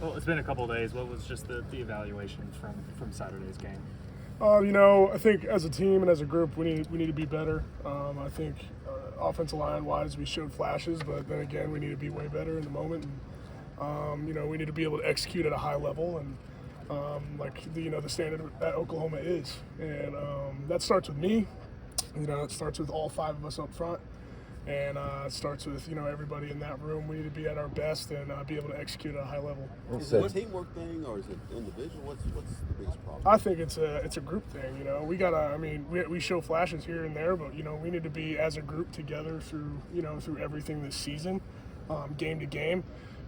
Well, it's been a couple of days. What was just the evaluation from Saturday's game? I think as a team and as a group, we need to be better. I think offensive line wise, we showed flashes, but then again, we need to be way better in the moment. And, we need to be able to execute at a high level, and the standard that Oklahoma is, and that starts with me. It starts with all 5 of us up front. And it starts with, everybody in that room. We need to be at our best and be able to execute at a high level. Is it a teamwork thing or is it individual? What's the biggest problem? I think it's a group thing. We show flashes here and there, but we need to be as a group together through everything this season, game to game.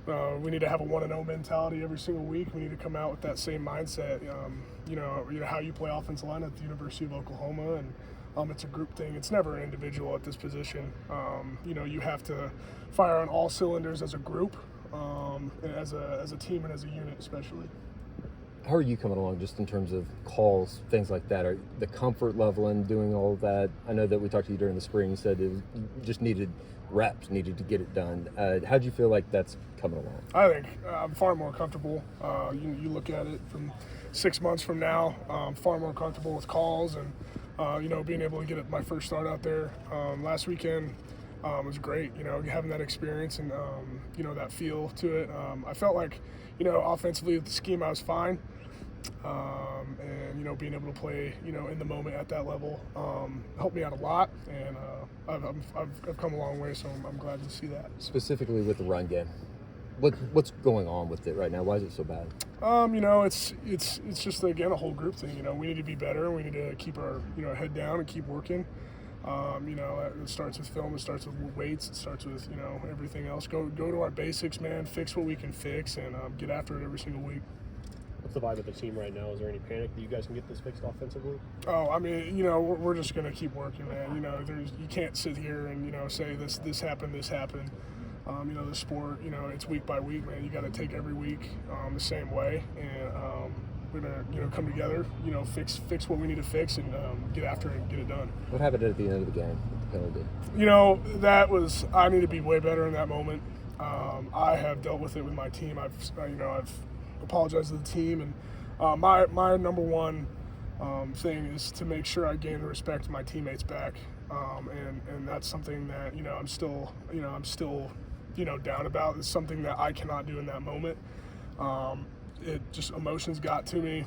We need to have a 1-0 mentality every single week. We need to come out with that same mindset. How you play offensive line at the University of Oklahoma, and it's a group thing. It's never an individual at this position. You have to fire on all cylinders as a group, as a team and as a unit especially. How are you coming along just in terms of calls, things like that? Are the comfort level in doing all of that? I know that we talked to you during the spring. You said you just needed reps, needed to get it done. How do you feel like that's coming along? I think I'm far more comfortable. You look at it from 6 months from now, I'm far more comfortable with calls and, being able to get my first start out there last weekend was great. Having that experience and, that feel to it. I felt like, offensively with the scheme I was fine. And, being able to play, in the moment at that level helped me out a lot. And I've come a long way, so I'm glad to see that. Specifically with the run game. What's going on with it right now? Why is it so bad? It's just again a whole group thing. We need to be better. We need to keep our head down and keep working. It starts with film. It starts with weights. It starts with everything else. Go to our basics, man. Fix what we can fix, and get after it every single week. What's the vibe of the team right now? Is there any panic that you guys can get this fixed offensively? We're just gonna keep working, man. You can't sit here and say this happened. The sport, it's week by week, man. You got to take every week the same way, and we're gonna come together, fix what we need to fix, and get after it and get it done. What happened at the end of the game? The penalty. I need to be way better in that moment. I have dealt with it with my team. I've apologized to the team, and my number one thing is to make sure I gain the respect of my teammates back, and that's something that I'm still down about. It's something that I cannot do in that moment. It just emotions got to me.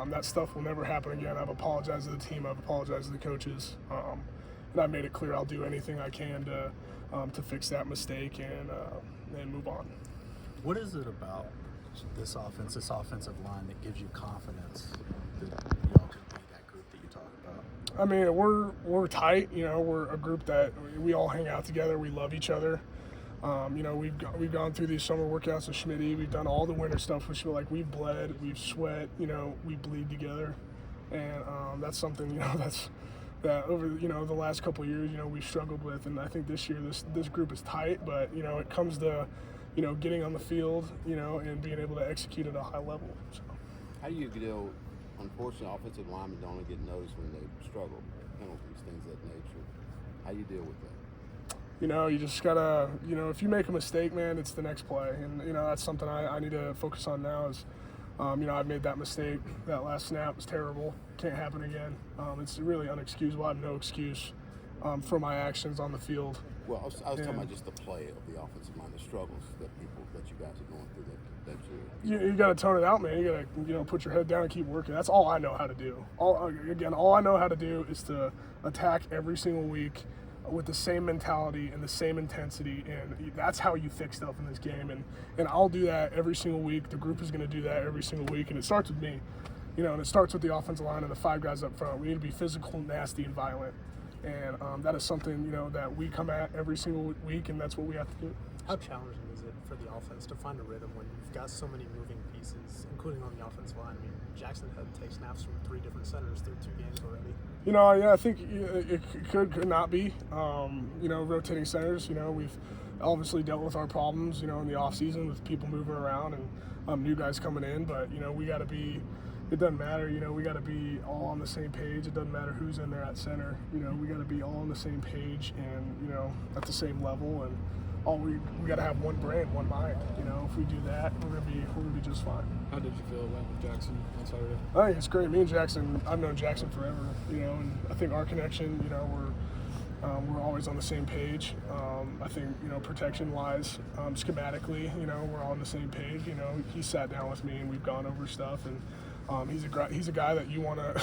That stuff will never happen again. I've apologized to the team. I've apologized to the coaches, and I've made it clear I'll do anything I can to fix that mistake and move on. What is it about this offensive line that gives you confidence that y'all can be that group that you talk about? We're tight. We're a group that we all hang out together. We love each other. We've gone through these summer workouts with Schmitty. We've done all the winter stuff with Schmitty. Like, we've bled, we've sweat. We bleed together, and that's something that over the last couple of years we've struggled with. And I think this year this group is tight, but it comes to getting on the field and being able to execute at a high level. So. How do you deal? Unfortunately, offensive linemen don't only get noticed when they struggle, penalties, things of that nature. How do you deal with that? You just gotta, if you make a mistake, man, it's the next play. And, that's something I need to focus on now is, I've made that mistake. That last snap was terrible. Can't happen again. It's really unexcusable. I have no excuse for my actions on the field. Well, I was talking about just the play of the offensive line, the struggles that you guys are going through You got to tone it out, man. You got to, put your head down and keep working. That's all I know how to do. All I know how to do is to attack every single week with the same mentality and the same intensity, and that's how you fix stuff in this game. And I'll do that every single week. The group is going to do that every single week, and it starts with me. And it starts with the offensive line and the 5 guys up front. We need to be physical, nasty, and violent. And that is something, that we come at every single week, and that's what we have to do. How challenging is it for the offense to find a rhythm when you've got so many moving pieces, including on the offensive line? Jackson had to take snaps from 3 different centers through 2 games already. I think it could not be. Rotating centers, we've obviously dealt with our problems, in the offseason with people moving around and new guys coming in. But, we got to be – it doesn't matter. We got to be all on the same page. It doesn't matter who's in there at center. We got to be all on the same page and, at the same level. And we got to have one brain, one mind. You know, if we do that, we're gonna be just fine. How did you feel about Jackson on Saturday? I think it's great. Me and Jackson, I've known Jackson forever. You know, and I think our connection, you know, we're always on the same page. I think, you know, protection-wise, schematically, you know, we're all on the same page. You know, he sat down with me and we've gone over stuff, and he's a guy that you wanna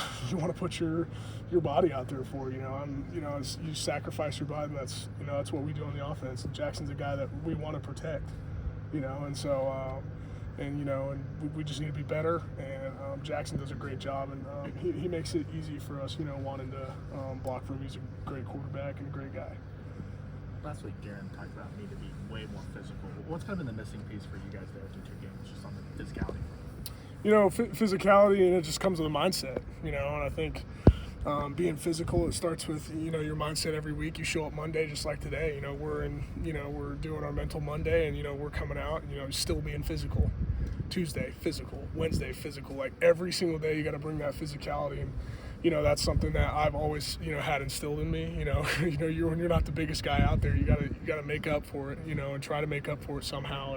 put your body out there for. You know, you sacrifice your body. And that's what we do on the offense. And Jackson's a guy that we want to protect. You know, and so. And we just need to be better. And Jackson does a great job, and he makes it easy for us. You know, wanting to block for him. He's a great quarterback and a great guy. Last week, Darren talked about need to be way more physical. What's kind of been the missing piece for you guys there through 2 games, just on the physicality? You know, physicality, and it just comes with a mindset. You know, and I think being physical, it starts with, you know, your mindset every week. You show up Monday just like today. You know, we're doing our mental Monday, and, you know, we're coming out and, you know, still being physical. Tuesday, physical. Wednesday, physical. Like every single day you got to bring that physicality, and, you know, that's something that I've always, you know, had instilled in me. You know, when you're not the biggest guy out there, you gotta make up for it, you know, and try to make up for it somehow.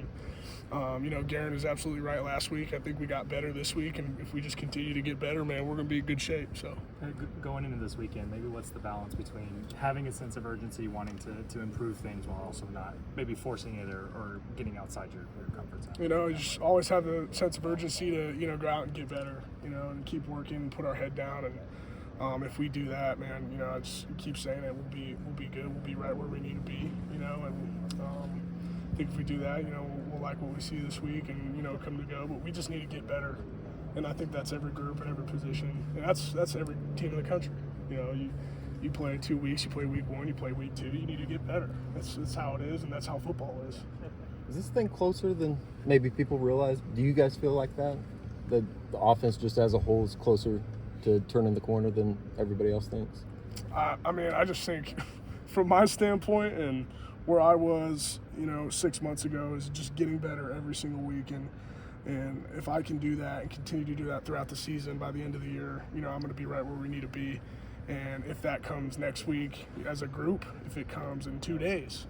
And you know, Garen is absolutely right last week. I think we got better this week, and if we just continue to get better, man, we're going to be in good shape. So Going into this weekend, maybe what's the balance between having a sense of urgency, wanting to improve things, while also not maybe forcing it or getting outside your comfort zone? You know, you just always have the sense of urgency to, you know, go out and get better, you know, and keep working, put our head down. And if we do that, man, you know, I just keep saying it, we'll be good. We'll be right where we need to be, you know. And I think if we do that, you know, we'll like what we see this week and, you know, come to go. But we just need to get better. And I think that's every group and every position. And that's every team in the country. You know, you play 2 weeks, you play week 1, you play week 2, you need to get better. That's how it is, and that's how football is. Is this thing closer than maybe people realize? Do you guys feel like that? The offense just as a whole is closer to turning the corner than everybody else thinks? I mean, I just think from my standpoint and where I was, you know, 6 months ago, is just getting better every single week. And if I can do that and continue to do that throughout the season, by the end of the year, you know, I'm going to be right where we need to be. And if that comes next week as a group, if it comes in 2 days,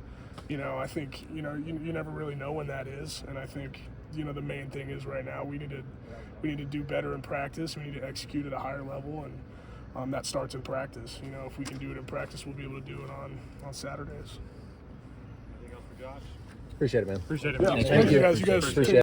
you know, I think, you know, you never really know when that is. And I think, you know, the main thing is right now we need to do better in practice. We need to execute at a higher level, and that starts in practice. You know, if we can do it in practice, we'll be able to do it on Saturdays. Anything else for Josh? Appreciate it, man. Appreciate it. Yeah, man. thank you guys. You guys Appreciate it.